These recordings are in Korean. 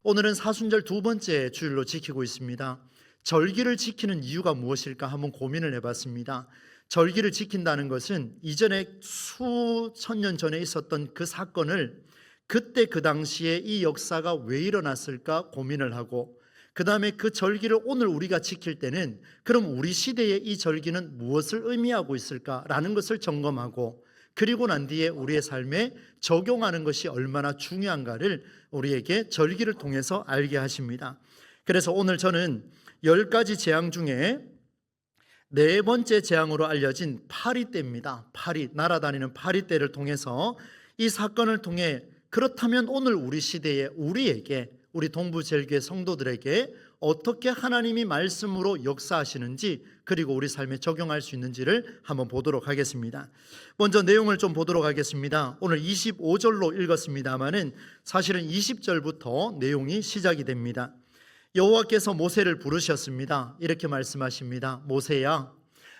오늘은 사순절 두 번째 주일로 지키고 있습니다. 절기를 지키는 이유가 무엇일까 한번 고민을 해봤습니다. 절기를 지킨다는 것은 이전에 수천 년 전에 있었던 그 사건을 그때 그 당시에 이 역사가 왜 일어났을까 고민을 하고, 그 다음에 그 절기를 오늘 우리가 지킬 때는 그럼 우리 시대에 이 절기는 무엇을 의미하고 있을까라는 것을 점검하고, 그리고 난 뒤에 우리의 삶에 적용하는 것이 얼마나 중요한가를 우리에게 절기를 통해서 알게 하십니다. 그래서 오늘 저는 10가지 재앙 중에 네 번째 재앙으로 알려진 파리떼입니다. 날아다니는 파리떼를 통해서 이 사건을 통해 그렇다면 오늘 우리 시대에 우리에게, 우리 동부제일교회 성도들에게 어떻게 하나님이 말씀으로 역사하시는지, 그리고 우리 삶에 적용할 수 있는지를 한번 보도록 하겠습니다. 먼저 내용을 좀 보도록 하겠습니다. 오늘 25절로 읽었습니다마는 사실은 20절부터 내용이 시작이 됩니다. 여호와께서 모세를 부르셨습니다. 이렇게 말씀하십니다. 모세야,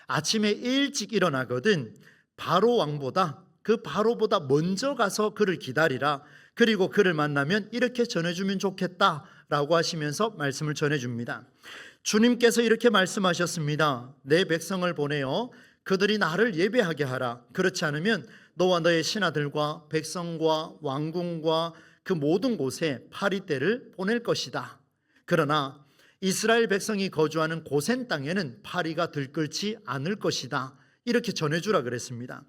아침에 일찍 일어나거든 바로 왕보다, 그 바로보다 먼저 가서 그를 기다리라. 그리고 그를 만나면 이렇게 전해주면 좋겠다 라고 하시면서 말씀을 전해줍니다. 주님께서 이렇게 말씀하셨습니다. 내 백성을 보내어 그들이 나를 예배하게 하라. 그렇지 않으면 너와 너의 신하들과 백성과 왕궁과 그 모든 곳에 파리떼를 보낼 것이다. 그러나 이스라엘 백성이 거주하는 고센 땅에는 파리가 들끓지 않을 것이다. 이렇게 전해주라 그랬습니다.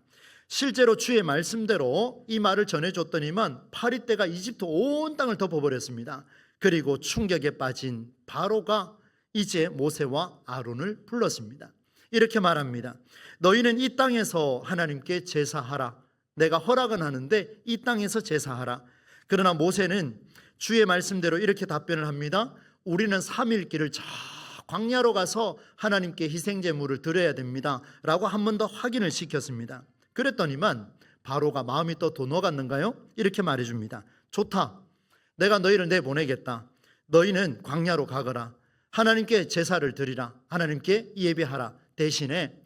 실제로 주의 말씀대로 이 말을 전해줬더니만 파리떼가 이집트 온 땅을 덮어버렸습니다. 그리고 충격에 빠진 바로가 이제 모세와 아론을 불렀습니다. 이렇게 말합니다. 너희는 이 땅에서 하나님께 제사하라. 내가 허락은 하는데 이 땅에서 제사하라. 그러나 모세는 주의 말씀대로 이렇게 답변을 합니다. 우리는 3일 길을 저 광야로 가서 하나님께 희생제물을 드려야 됩니다 라고 한 번 더 확인을 시켰습니다. 그랬더니만 바로가 마음이 또 녹았는가요? 이렇게 말해줍니다. 좋다, 내가 너희를 내보내겠다. 너희는 광야로 가거라. 하나님께 제사를 드리라. 하나님께 예배하라. 대신에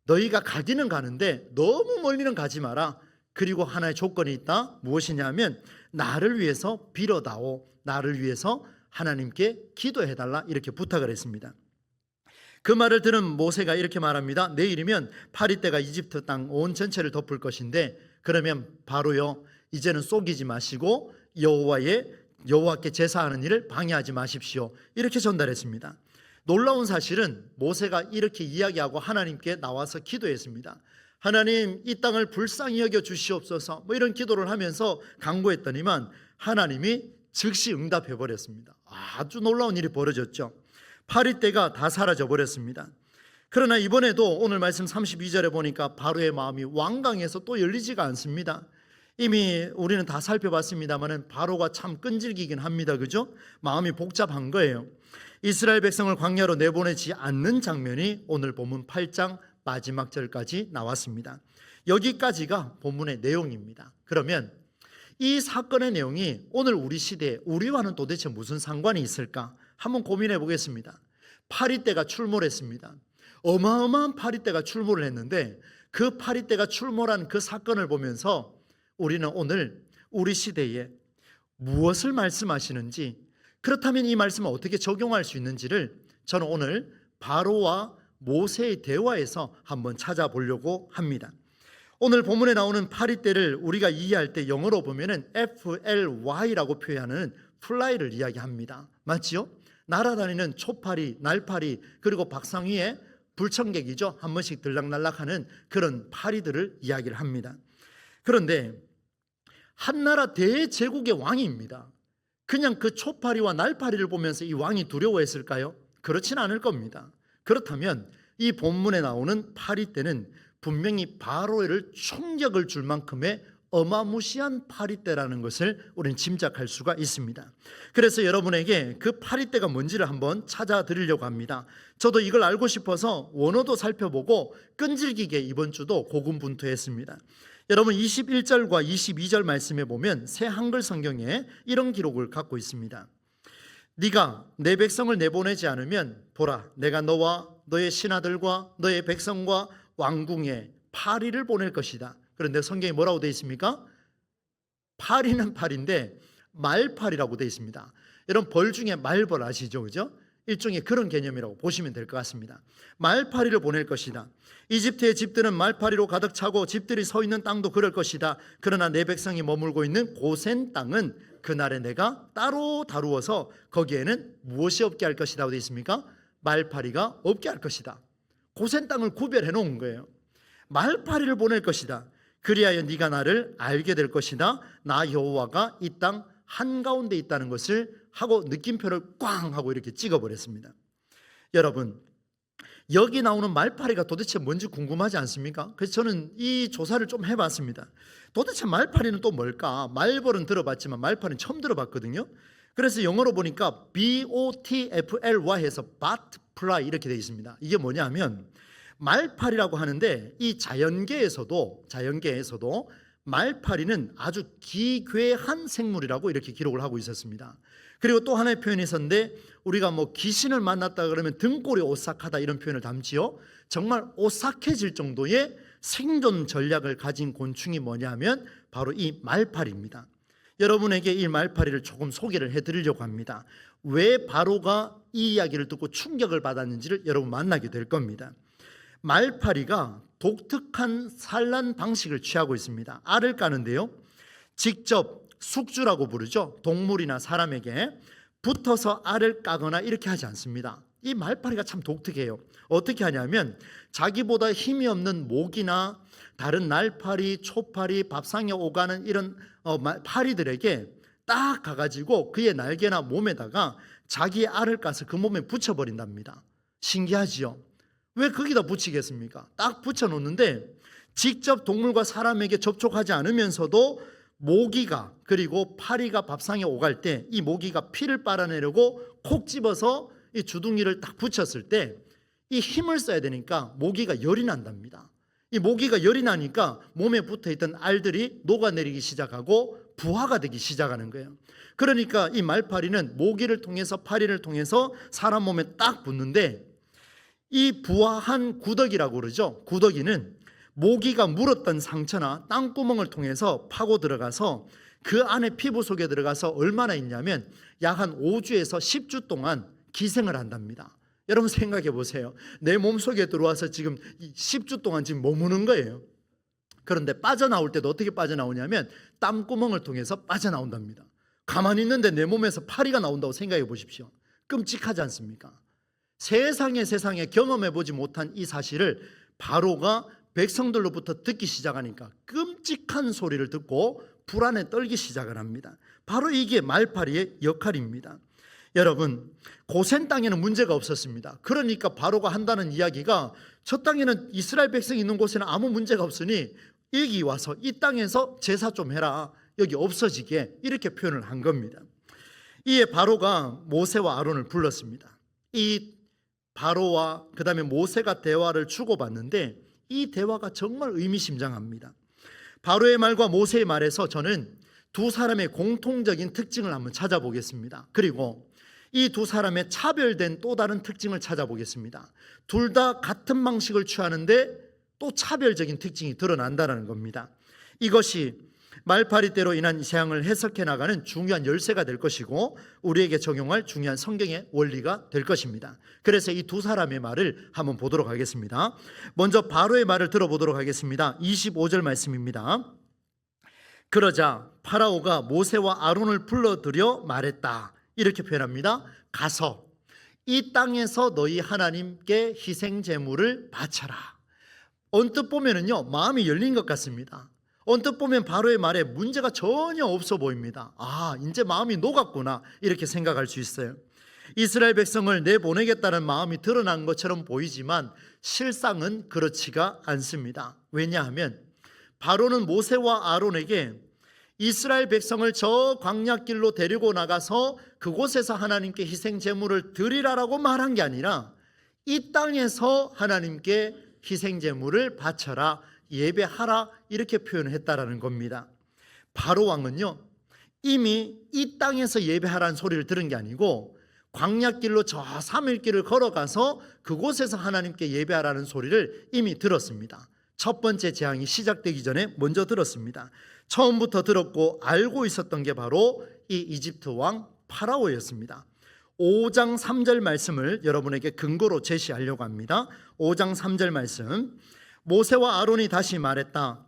너희가 가기는 가는데 너무 멀리는 가지 마라. 그리고 하나의 조건이 있다. 무엇이냐면 나를 위해서 빌어다오. 나를 위해서 하나님께 기도해달라. 이렇게 부탁을 했습니다. 그 말을 들은 모세가 이렇게 말합니다. 내일이면 파리떼가 이집트 땅 온 전체를 덮을 것인데, 그러면 바로요, 이제는 속이지 마시고 여호와께 제사하는 일을 방해하지 마십시오. 이렇게 전달했습니다. 놀라운 사실은 모세가 이렇게 이야기하고 하나님께 나와서 기도했습니다. 하나님, 이 땅을 불쌍히 여겨 주시옵소서, 이런 기도를 하면서 간구했더니만 하나님이 즉시 응답해 버렸습니다. 아주 놀라운 일이 벌어졌죠. 파리떼가 다 사라져 버렸습니다. 그러나 이번에도 오늘 말씀 32절에 보니까 바로의 마음이 완강해서 또 열리지가 않습니다. 이미 우리는 다 살펴봤습니다만 바로가 참 끈질기긴 합니다. 그죠? 마음이 복잡한 거예요. 이스라엘 백성을 광야로 내보내지 않는 장면이 오늘 본문 8장 마지막 절까지 나왔습니다. 여기까지가 본문의 내용입니다. 그러면 이 사건의 내용이 오늘 우리 시대에 우리와는 도대체 무슨 상관이 있을까? 한번 고민해 보겠습니다. 파리떼가 출몰했습니다. 어마어마한 파리떼가 출몰을 했는데, 그 파리떼가 출몰한 그 사건을 보면서 우리는 오늘 우리 시대에 무엇을 말씀하시는지, 그렇다면 이 말씀을 어떻게 적용할 수 있는지를 저는 오늘 바로와 모세의 대화에서 한번 찾아보려고 합니다. 오늘 본문에 나오는 파리떼를 우리가 이해할 때 영어로 보면은 FLY라고 표현하는 플라이를 이야기합니다. 맞지요? 날아다니는 초파리, 날파리, 그리고 박상 위에 불청객이죠. 한 번씩 들락날락하는 그런 파리들을 이야기를 합니다. 그런데 한나라 대제국의 왕입니다. 그냥 그 초파리와 날파리를 보면서 이 왕이 두려워했을까요? 그렇진 않을 겁니다. 그렇다면 이 본문에 나오는 파리떼는 분명히 바로를 충격을 줄 만큼의 어마무시한 파리떼라는 것을 우리는 짐작할 수가 있습니다. 그래서 여러분에게 그 파리떼가 뭔지를 한번 찾아드리려고 합니다. 저도 이걸 알고 싶어서 원어도 살펴보고 끈질기게 이번 주도 고군분투했습니다. 여러분 21절과 22절 말씀에 보면 새 한글 성경에 이런 기록을 갖고 있습니다. 네가 내 백성을 내보내지 않으면 보라, 내가 너와 너의 신하들과 너의 백성과 왕궁에 파리를 보낼 것이다. 그런데 성경에 뭐라고 되어 있습니까? 파리는 파리인데 말파리라고 되어 있습니다. 이런 벌 중에 말벌 아시죠? 그죠? 일종의 그런 개념이라고 보시면 될 것 같습니다. 말파리를 보낼 것이다. 이집트의 집들은 말파리로 가득 차고 집들이 서 있는 땅도 그럴 것이다. 그러나 내 백성이 머물고 있는 고센 땅은 그날에 내가 따로 다루어서 거기에는 무엇이 없게 할 것이라고 되어 있습니까? 말파리가 없게 할 것이다. 고센 땅을 구별해 놓은 거예요. 말파리를 보낼 것이다. 그리하여 네가 나를 알게 될 것이다. 나 여호와가 이 땅 한가운데 있다는 것을 하고 느낌표를 꽝 하고 이렇게 찍어버렸습니다. 여러분, 여기 나오는 말파리가 도대체 뭔지 궁금하지 않습니까? 그래서 저는 이 조사를 좀 해봤습니다. 도대체 말파리는 또 뭘까? 말벌은 들어봤지만 말파리는 처음 들어봤거든요. 그래서 영어로 보니까 BOTFLY 해서 butterfly 이렇게 되어 있습니다. 이게 뭐냐면 말파리라고 하는데 이 자연계에서도 말파리는 아주 기괴한 생물이라고 이렇게 기록을 하고 있었습니다. 그리고 또 하나의 표현이 있었는데 우리가 뭐 귀신을 만났다 그러면 등골이 오싹하다 이런 표현을 담지요. 정말 오싹해질 정도의 생존 전략을 가진 곤충이 뭐냐면 바로 이 말파리입니다. 여러분에게 이 말파리를 조금 소개를 해드리려고 합니다. 왜 바로가 이 이야기를 듣고 충격을 받았는지를 여러분 만나게 될 겁니다. 말파리가 독특한 산란 방식을 취하고 있습니다. 알을 까는데요, 직접 숙주라고 부르죠. 동물이나 사람에게 붙어서 알을 까거나 이렇게 하지 않습니다. 이 말파리가 참 독특해요. 어떻게 하냐면 자기보다 힘이 없는 모기나 다른 날파리, 초파리, 밥상에 오가는 이런 파리들에게 딱 가가지고 그의 날개나 몸에다가 자기의 알을 까서 그 몸에 붙여버린답니다. 신기하지요? 왜 거기다 붙이겠습니까? 딱 붙여놓는데 직접 동물과 사람에게 접촉하지 않으면서도 모기가 그리고 파리가 밥상에 오갈 때 이 모기가 피를 빨아내려고 콕 집어서 이 주둥이를 딱 붙였을 때 이 힘을 써야 되니까 모기가 열이 난답니다. 이 모기가 열이 나니까 몸에 붙어있던 알들이 녹아내리기 시작하고 부화가 되기 시작하는 거예요. 그러니까 이 말파리는 모기를 통해서 파리를 통해서 사람 몸에 딱 붙는데 이 부화한 구더기라고 그러죠. 구더기는 모기가 물었던 상처나 땅구멍을 통해서 파고 들어가서 그 안에 피부 속에 들어가서 얼마나 있냐면 약 한 5주에서 10주 동안 기생을 한답니다. 여러분 생각해 보세요. 내 몸속에 들어와서 지금 10주 동안 지금 머무는 거예요. 그런데 빠져나올 때도 어떻게 빠져나오냐면 땀구멍을 통해서 빠져나온답니다. 가만히 있는데 내 몸에서 파리가 나온다고 생각해 보십시오. 끔찍하지 않습니까? 세상에 경험해 보지 못한 이 사실을 바로가 백성들로부터 듣기 시작하니까 끔찍한 소리를 듣고 불안에 떨기 시작을 합니다. 바로 이게 말파리의 역할입니다. 여러분, 고센 땅에는 문제가 없었습니다. 그러니까 바로가 한다는 이야기가 저 땅에는 이스라엘 백성이 있는 곳에는 아무 문제가 없으니 여기 와서 이 땅에서 제사 좀 해라, 여기 없어지게, 이렇게 표현을 한 겁니다. 이에 바로가 모세와 아론을 불렀습니다. 이 바로와 그 다음에 모세가 대화를 주고받는데 이 대화가 정말 의미심장합니다. 바로의 말과 모세의 말에서 저는 두 사람의 공통적인 특징을 한번 찾아보겠습니다. 그리고 이 두 사람의 차별된 또 다른 특징을 찾아보겠습니다. 둘 다 같은 방식을 취하는데 또 차별적인 특징이 드러난다는 겁니다. 이것이 말파리대로 인한 재앙을 해석해 나가는 중요한 열쇠가 될 것이고 우리에게 적용할 중요한 성경의 원리가 될 것입니다. 그래서 이 두 사람의 말을 한번 보도록 하겠습니다. 먼저 바로의 말을 들어보도록 하겠습니다. 25절 말씀입니다. 그러자 파라오가 모세와 아론을 불러들여 말했다, 이렇게 표현합니다. 가서 이 땅에서 너희 하나님께 희생 제물을 바쳐라. 언뜻 보면은요, 마음이 열린 것 같습니다. 언뜻 보면 바로의 말에 문제가 전혀 없어 보입니다. 아, 이제 마음이 녹았구나, 이렇게 생각할 수 있어요. 이스라엘 백성을 내보내겠다는 마음이 드러난 것처럼 보이지만 실상은 그렇지가 않습니다. 왜냐하면 바로는 모세와 아론에게 이스라엘 백성을 저 광야길로 데리고 나가서 그곳에서 하나님께 희생 제물을 드리라라고 말한 게 아니라 이 땅에서 하나님께 희생 제물을 바쳐라, 예배하라, 이렇게 표현했다라는 겁니다. 바로 왕은요, 이미 이 땅에서 예배하라는 소리를 들은 게 아니고 광야길로 저 3일길을 걸어가서 그곳에서 하나님께 예배하라는 소리를 이미 들었습니다. 첫 번째 재앙이 시작되기 전에 먼저 들었습니다. 처음부터 들었고 알고 있었던 게 바로 이 이집트 왕 파라오였습니다. 5장 3절 말씀을 여러분에게 근거로 제시하려고 합니다. 5장 3절 말씀. 모세와 아론이 다시 말했다.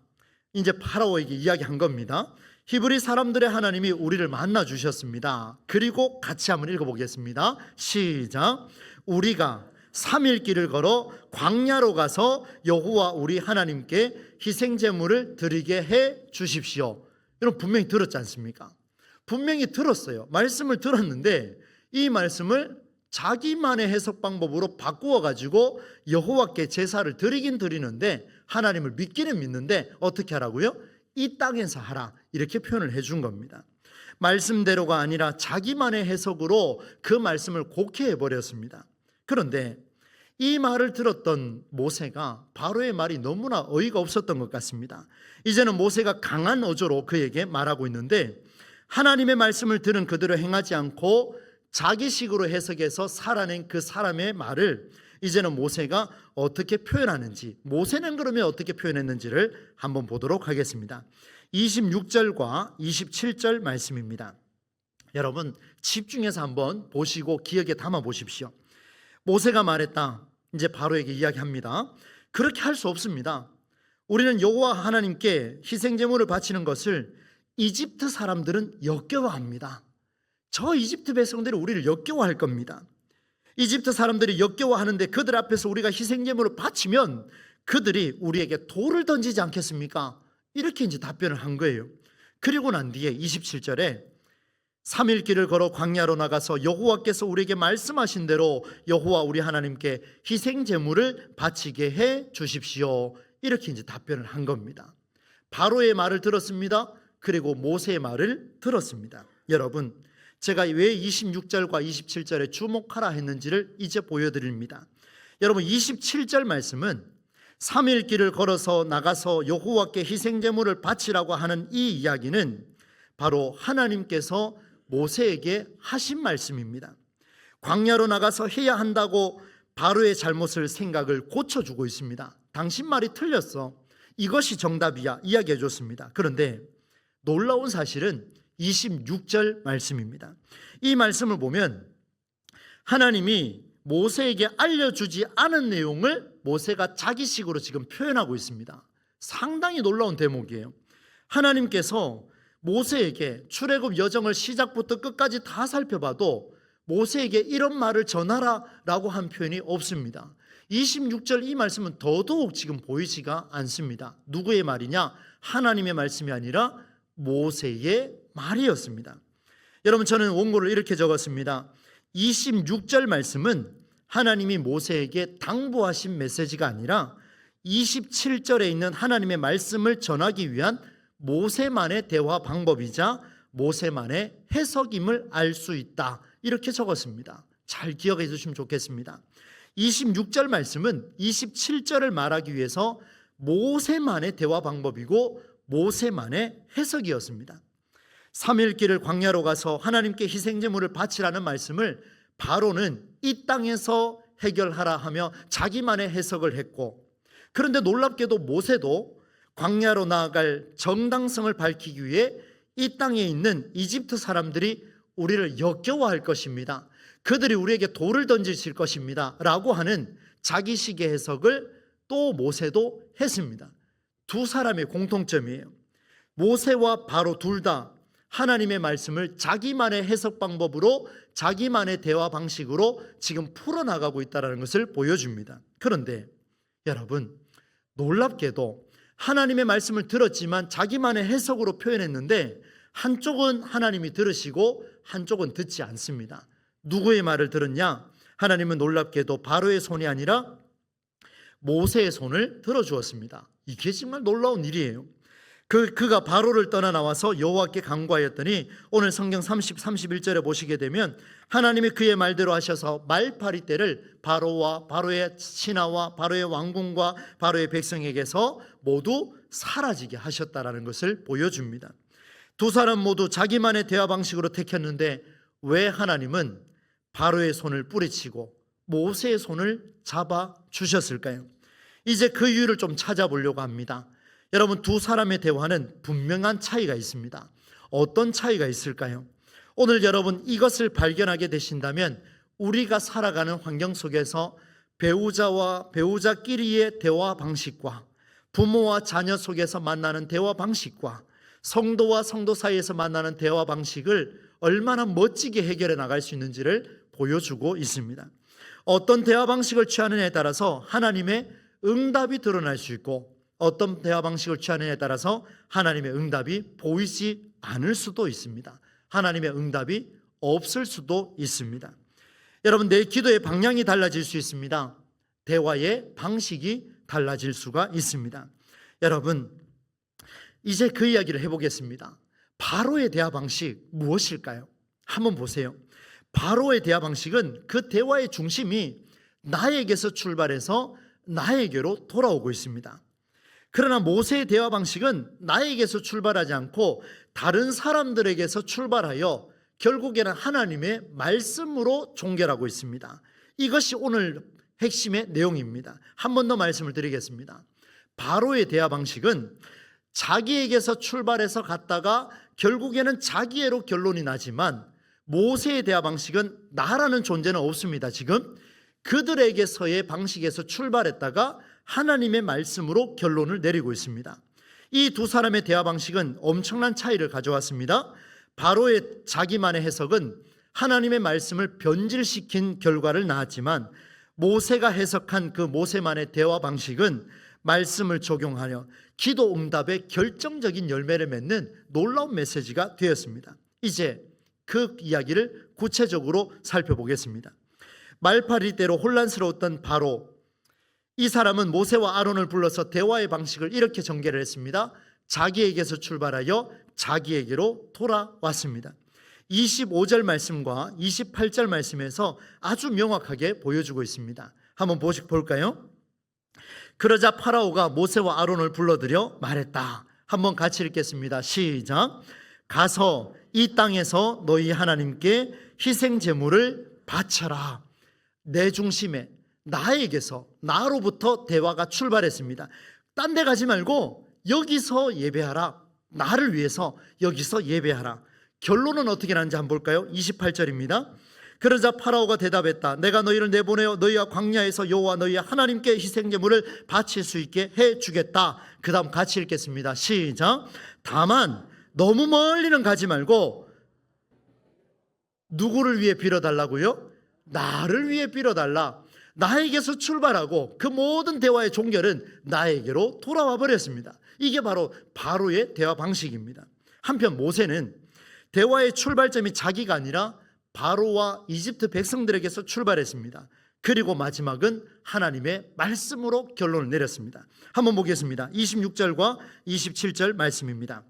이제 파라오에게 이야기한 겁니다. 히브리 사람들의 하나님이 우리를 만나 주셨습니다. 그리고 같이 한번 읽어보겠습니다. 시작. 우리가 3일 길을 걸어 광야로 가서 여호와 우리 하나님께 희생 제물을 드리게 해 주십시오. 여러분 분명히 들었지 않습니까? 분명히 들었어요. 말씀을 들었는데 이 말씀을 자기만의 해석 방법으로 바꾸어 가지고 여호와께 제사를 드리긴 드리는데 하나님을 믿기는 믿는데 어떻게 하라고요? 이 땅에서 하라, 이렇게 표현을 해준 겁니다. 말씀대로가 아니라 자기만의 해석으로 그 말씀을 곡해해 버렸습니다. 그런데 이 말을 들었던 모세가 바로의 말이 너무나 어이가 없었던 것 같습니다. 이제는 모세가 강한 어조로 그에게 말하고 있는데 하나님의 말씀을 들은 그대로 행하지 않고 자기식으로 해석해서 살아낸 그 사람의 말을 이제는 모세가 어떻게 표현하는지, 모세는 그러면 어떻게 표현했는지를 한번 보도록 하겠습니다. 26절과 27절 말씀입니다. 여러분 집중해서 한번 보시고 기억에 담아 보십시오. 모세가 말했다. 이제 바로에게 이야기합니다. 그렇게 할 수 없습니다. 우리는 여호와 하나님께 희생제물을 바치는 것을 이집트 사람들은 역겨워합니다. 저 이집트 백성들이 우리를 역겨워할 겁니다. 이집트 사람들이 역겨워하는데 그들 앞에서 우리가 희생제물을 바치면 그들이 우리에게 돌을 던지지 않겠습니까? 이렇게 이제 답변을 한 거예요. 그리고 난 뒤에 27절에 3일 길을 걸어 광야로 나가서 여호와께서 우리에게 말씀하신 대로 여호와 우리 하나님께 희생제물을 바치게 해 주십시오. 이렇게 이제 답변을 한 겁니다. 바로의 말을 들었습니다. 그리고 모세의 말을 들었습니다. 여러분 제가 왜 26절과 27절에 주목하라 했는지를 이제 보여드립니다. 여러분 27절 말씀은 3일 길을 걸어서 나가서 여호와께 희생제물을 바치라고 하는 이 이야기는 바로 하나님께서 모세에게 하신 말씀입니다. 광야로 나가서 해야 한다고 바로의 잘못을 생각을 고쳐주고 있습니다. 당신 말이 틀렸어. 이것이 정답이야. 이야기해 줬습니다. 그런데 놀라운 사실은 26절 말씀입니다. 이 말씀을 보면 하나님이 모세에게 알려주지 않은 내용을 모세가 자기식으로 지금 표현하고 있습니다. 상당히 놀라운 대목이에요. 하나님께서 모세에게 출애굽 여정을 시작부터 끝까지 다 살펴봐도 모세에게 이런 말을 전하라라고 한 표현이 없습니다. 26절 이 말씀은 더더욱 지금 보이지가 않습니다. 누구의 말이냐? 하나님의 말씀이 아니라 모세의 말이었습니다. 여러분 저는 원고를 이렇게 적었습니다. 26절 말씀은 하나님이 모세에게 당부하신 메시지가 아니라 27절에 있는 하나님의 말씀을 전하기 위한 모세만의 대화 방법이자 모세만의 해석임을 알 수 있다. 이렇게 적었습니다. 잘 기억해 주시면 좋겠습니다. 26절 말씀은 27절을 말하기 위해서 모세만의 대화 방법이고 모세만의 해석이었습니다. 3일 길을 광야로 가서 하나님께 희생제물을 바치라는 말씀을 바로는 이 땅에서 해결하라 하며 자기만의 해석을 했고, 그런데 놀랍게도 모세도 광야로 나아갈 정당성을 밝히기 위해 이 땅에 있는 이집트 사람들이 우리를 역겨워할 것입니다. 그들이 우리에게 돌을 던지실 것입니다. 라고 하는 자기식의 해석을 또 모세도 했습니다. 두 사람의 공통점이에요. 모세와 바로 둘 다 하나님의 말씀을 자기만의 해석 방법으로 자기만의 대화 방식으로 지금 풀어나가고 있다는 것을 보여줍니다. 그런데 여러분 놀랍게도 하나님의 말씀을 들었지만 자기만의 해석으로 표현했는데 한쪽은 하나님이 들으시고 한쪽은 듣지 않습니다. 누구의 말을 들었냐? 하나님은 놀랍게도 바로의 손이 아니라 모세의 손을 들어주었습니다. 이게 정말 놀라운 일이에요. 그가 바로를 떠나 나와서 여호와께 간구하였더니 오늘 성경 30, 31절에 보시게 되면 하나님이 그의 말대로 하셔서 말파리 떼를 바로와 바로의 신하와 바로의 왕궁과 바로의 백성에게서 모두 사라지게 하셨다라는 것을 보여줍니다. 두 사람 모두 자기만의 대화 방식으로 택했는데 왜 하나님은 바로의 손을 뿌리치고 모세의 손을 잡아 주셨을까요? 이제 그 이유를 좀 찾아보려고 합니다. 여러분 두 사람의 대화는 분명한 차이가 있습니다. 어떤 차이가 있을까요? 오늘 여러분 이것을 발견하게 되신다면 우리가 살아가는 환경 속에서 배우자와 배우자끼리의 대화 방식과 부모와 자녀 속에서 만나는 대화 방식과 성도와 성도 사이에서 만나는 대화 방식을 얼마나 멋지게 해결해 나갈 수 있는지를 보여주고 있습니다. 어떤 대화 방식을 취하느냐에 따라서 하나님의 응답이 드러날 수 있고 어떤 대화 방식을 취하느냐에 따라서 하나님의 응답이 보이지 않을 수도 있습니다. 하나님의 응답이 없을 수도 있습니다. 여러분, 내 기도의 방향이 달라질 수 있습니다. 대화의 방식이 달라질 수가 있습니다. 여러분, 이제 그 이야기를 해보겠습니다. 바로의 대화 방식 무엇일까요? 한번 보세요. 바로의 대화 방식은 그 대화의 중심이 나에게서 출발해서 나에게로 돌아오고 있습니다. 그러나 모세의 대화 방식은 나에게서 출발하지 않고 다른 사람들에게서 출발하여 결국에는 하나님의 말씀으로 종결하고 있습니다. 이것이 오늘 핵심의 내용입니다. 한 번 더 말씀을 드리겠습니다. 바로의 대화 방식은 자기에게서 출발해서 갔다가 결국에는 자기애로 결론이 나지만 모세의 대화 방식은 나라는 존재는 없습니다. 지금 그들에게서의 방식에서 출발했다가 하나님의 말씀으로 결론을 내리고 있습니다. 이 두 사람의 대화 방식은 엄청난 차이를 가져왔습니다. 바로의 자기만의 해석은 하나님의 말씀을 변질시킨 결과를 낳았지만 모세가 해석한 그 모세만의 대화 방식은 말씀을 적용하여 기도 응답의 결정적인 열매를 맺는 놀라운 메시지가 되었습니다. 이제 그 이야기를 구체적으로 살펴보겠습니다. 말파리대로 혼란스러웠던 바로, 이 사람은 모세와 아론을 불러서 대화의 방식을 이렇게 전개를 했습니다. 자기에게서 출발하여 자기에게로 돌아왔습니다. 25절 말씀과 28절 말씀에서 아주 명확하게 보여주고 있습니다. 한번 볼까요? 그러자 파라오가 모세와 아론을 불러들여 말했다. 한번 같이 읽겠습니다. 시작. 가서 이 땅에서 너희 하나님께 희생 제물을 바쳐라. 내 중심에 나에게서, 나로부터 대화가 출발했습니다. 딴 데 가지 말고 여기서 예배하라. 나를 위해서 여기서 예배하라. 결론은 어떻게 나는지 한번 볼까요? 28절입니다. 그러자 파라오가 대답했다. 내가 너희를 내보내어 너희와 광야에서 여호와 너희 하나님께 희생제물을 바칠 수 있게 해주겠다. 그 다음 같이 읽겠습니다. 시작. 다만 너무 멀리는 가지 말고 누구를 위해 빌어달라고요? 나를 위해 빌어달라. 나에게서 출발하고 그 모든 대화의 종결은 나에게로 돌아와 버렸습니다. 이게 바로 바로의 대화 방식입니다. 한편 모세는 대화의 출발점이 자기가 아니라 바로와 이집트 백성들에게서 출발했습니다. 그리고 마지막은 하나님의 말씀으로 결론을 내렸습니다. 한번 보겠습니다. 26절과 27절 말씀입니다.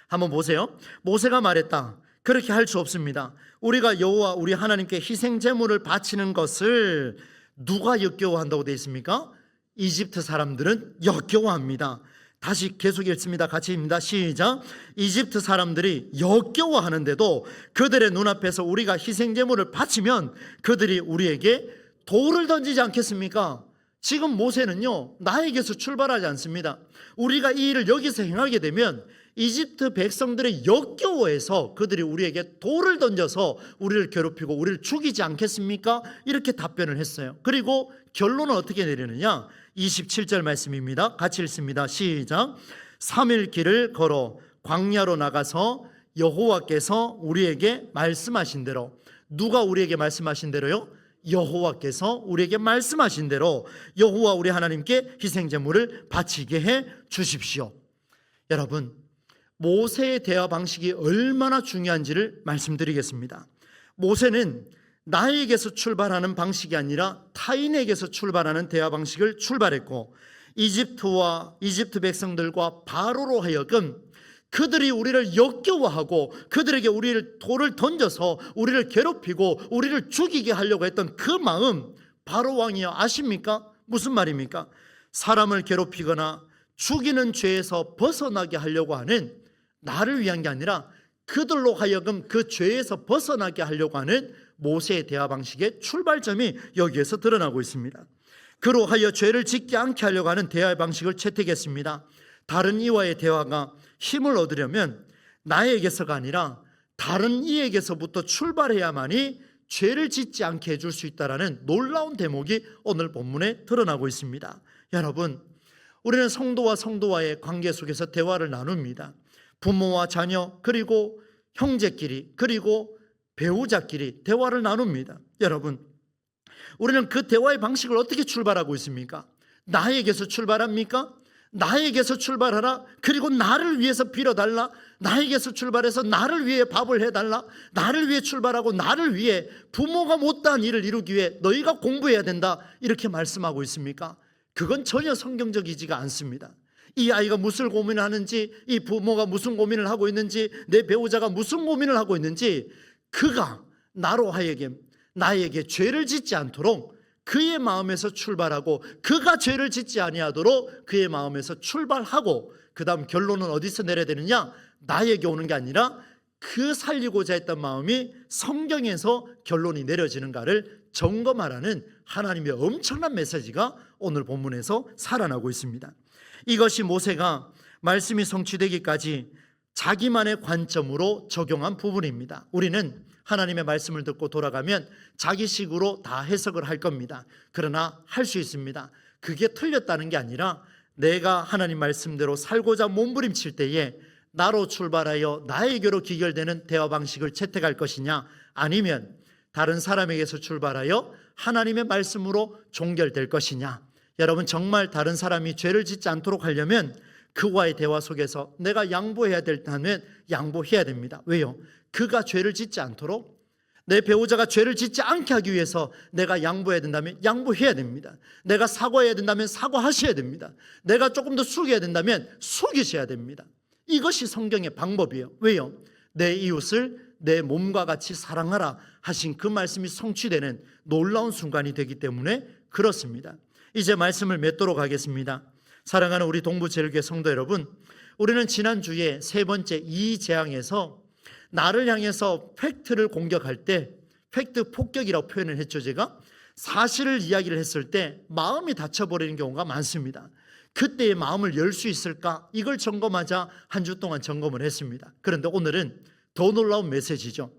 한번 보세요. 모세가 말했다. 그렇게 할 수 없습니다. 우리가 여호와 우리 하나님께 희생 제물을 바치는 것을 누가 역겨워한다고 되어 있습니까? 이집트 사람들은 역겨워합니다. 다시 계속 읽습니다. 같이 읽습니다. 시작. 이집트 사람들이 역겨워하는데도 그들의 눈앞에서 우리가 희생 제물을 바치면 그들이 우리에게 돌을 던지지 않겠습니까? 지금 모세는요, 나에게서 출발하지 않습니다. 우리가 이 일을 여기서 행하게 되면 이집트 백성들의 역겨워해서 그들이 우리에게 돌을 던져서 우리를 괴롭히고 우리를 죽이지 않겠습니까? 이렇게 답변을 했어요. 그리고 결론은 어떻게 내리느냐? 27절 말씀입니다. 같이 읽습니다. 시작. 3일 길을 걸어 광야로 나가서 여호와께서 우리에게 말씀하신 대로, 누가 우리에게 말씀하신 대로요? 여호와께서 우리에게 말씀하신 대로 여호와 우리 하나님께 희생제물을 바치게 해 주십시오. 여러분, 모세의 대화 방식이 얼마나 중요한지를 말씀드리겠습니다. 모세는 나에게서 출발하는 방식이 아니라 타인에게서 출발하는 대화 방식을 출발했고, 이집트 백성들과 바로로 하여금 그들이 우리를 역겨워하고 그들에게 우리를 돌을 던져서 우리를 괴롭히고 우리를 죽이게 하려고 했던 그 마음, 바로 왕이여 아십니까? 무슨 말입니까? 사람을 괴롭히거나 죽이는 죄에서 벗어나게 하려고 하는, 나를 위한 게 아니라 그들로 하여금 그 죄에서 벗어나게 하려고 하는 모세의 대화 방식의 출발점이 여기에서 드러나고 있습니다. 그로하여 죄를 짓지 않게 하려고 하는 대화의 방식을 채택했습니다. 다른 이와의 대화가 힘을 얻으려면 나에게서가 아니라 다른 이에게서부터 출발해야만이 죄를 짓지 않게 해줄 수 있다는 놀라운 대목이 오늘 본문에 드러나고 있습니다. 여러분, 우리는 성도와 성도와의 관계 속에서 대화를 나눕니다. 부모와 자녀, 그리고 형제끼리, 그리고 배우자끼리 대화를 나눕니다. 여러분, 우리는 그 대화의 방식을 어떻게 출발하고 있습니까? 나에게서 출발합니까? 나에게서 출발하라. 그리고 나를 위해서 빌어달라. 나에게서 출발해서 나를 위해 밥을 해달라. 나를 위해 출발하고 나를 위해 부모가 못다한 일을 이루기 위해 너희가 공부해야 된다. 이렇게 말씀하고 있습니까? 그건 전혀 성경적이지가 않습니다. 이 아이가 무슨 고민을 하는지, 이 부모가 무슨 고민을 하고 있는지, 내 배우자가 무슨 고민을 하고 있는지, 그가 나로 하여금 나에게 죄를 짓지 않도록 그의 마음에서 출발하고, 그가 죄를 짓지 아니하도록 그의 마음에서 출발하고, 그 다음 결론은 어디서 내려야 되느냐? 나에게 오는 게 아니라 그 살리고자 했던 마음이 성경에서 결론이 내려지는가를 점검하라는 하나님의 엄청난 메시지가 오늘 본문에서 살아나고 있습니다. 이것이 모세가 말씀이 성취되기까지 자기만의 관점으로 적용한 부분입니다. 우리는 하나님의 말씀을 듣고 돌아가면 자기식으로 다 해석을 할 겁니다. 그러나 할 수 있습니다. 그게 틀렸다는 게 아니라 내가 하나님 말씀대로 살고자 몸부림칠 때에 나로 출발하여 나에게로 기결되는 대화 방식을 채택할 것이냐, 아니면 다른 사람에게서 출발하여 하나님의 말씀으로 종결될 것이냐. 여러분, 정말 다른 사람이 죄를 짓지 않도록 하려면 그와의 대화 속에서 내가 양보해야 된다면 양보해야 됩니다. 왜요? 그가 죄를 짓지 않도록, 내 배우자가 죄를 짓지 않게 하기 위해서 내가 양보해야 된다면 양보해야 됩니다. 내가 사과해야 된다면 사과하셔야 됩니다. 내가 조금 더 숙여야 된다면 숙이셔야 됩니다. 이것이 성경의 방법이에요. 왜요? 내 이웃을 내 몸과 같이 사랑하라 하신 그 말씀이 성취되는 놀라운 순간이 되기 때문에 그렇습니다. 이제 말씀을 맺도록 하겠습니다. 사랑하는 우리 동부제일교회 성도 여러분, 우리는 지난주에 세 번째 이 재앙에서 나를 향해서 팩트를 공격할 때 팩트 폭격이라고 표현을 했죠. 제가 사실을 이야기를 했을 때 마음이 닫혀버리는 경우가 많습니다. 그때의 마음을 열 수 있을까? 이걸 점검하자 한 주 동안 점검을 했습니다. 그런데 오늘은 더 놀라운 메시지죠.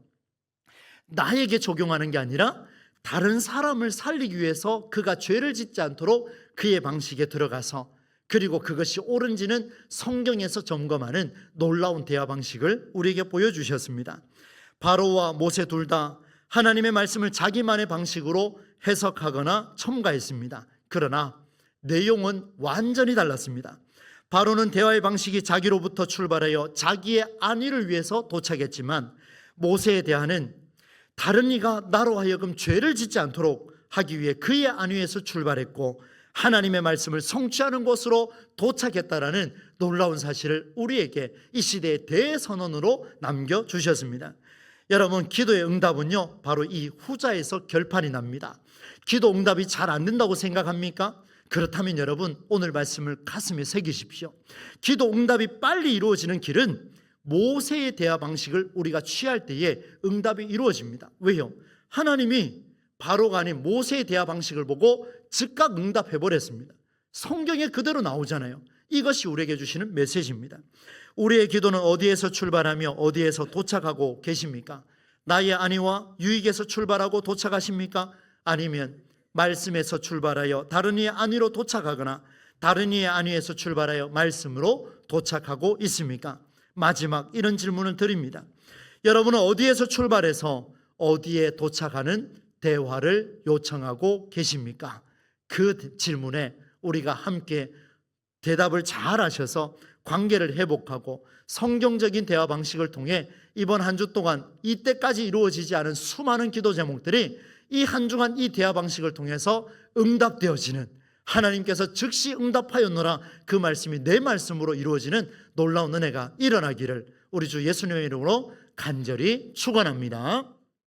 나에게 적용하는 게 아니라 다른 사람을 살리기 위해서 그가 죄를 짓지 않도록 그의 방식에 들어가서, 그리고 그것이 옳은지는 성경에서 점검하는 놀라운 대화 방식을 우리에게 보여주셨습니다. 바로와 모세 둘 다 하나님의 말씀을 자기만의 방식으로 해석하거나 첨가했습니다. 그러나 내용은 완전히 달랐습니다. 바로는 대화의 방식이 자기로부터 출발하여 자기의 안위를 위해서 도착했지만, 모세의 대화는 다른 이가 나로 하여금 죄를 짓지 않도록 하기 위해 그의 안위에서 출발했고 하나님의 말씀을 성취하는 곳으로 도착했다라는 놀라운 사실을 우리에게 이 시대의 대선언으로 남겨주셨습니다. 여러분, 기도의 응답은요, 바로 이 후자에서 결판이 납니다. 기도 응답이 잘 안 된다고 생각합니까? 그렇다면 여러분, 오늘 말씀을 가슴에 새기십시오. 기도 응답이 빨리 이루어지는 길은 모세의 대화 방식을 우리가 취할 때에 응답이 이루어집니다. 왜요? 하나님이 바로가 아닌 모세의 대화 방식을 보고 즉각 응답해버렸습니다. 성경에 그대로 나오잖아요. 이것이 우리에게 주시는 메시지입니다. 우리의 기도는 어디에서 출발하며 어디에서 도착하고 계십니까? 나의 안위와 유익에서 출발하고 도착하십니까? 아니면 말씀에서 출발하여 다른 이의 안위로 도착하거나 다른 이의 안위에서 출발하여 말씀으로 도착하고 있습니까? 마지막 이런 질문을 드립니다. 여러분은 어디에서 출발해서 어디에 도착하는 대화를 요청하고 계십니까? 그 질문에 우리가 함께 대답을 잘 하셔서 관계를 회복하고 성경적인 대화 방식을 통해 이번 한 주 동안 이때까지 이루어지지 않은 수많은 기도 제목들이 이 한 주간 이 대화 방식을 통해서 응답되어지는, 하나님께서 즉시 응답하였노라 그 말씀이 내 말씀으로 이루어지는 놀라운 은혜가 일어나기를 우리 주 예수님의 이름으로 간절히 축원합니다.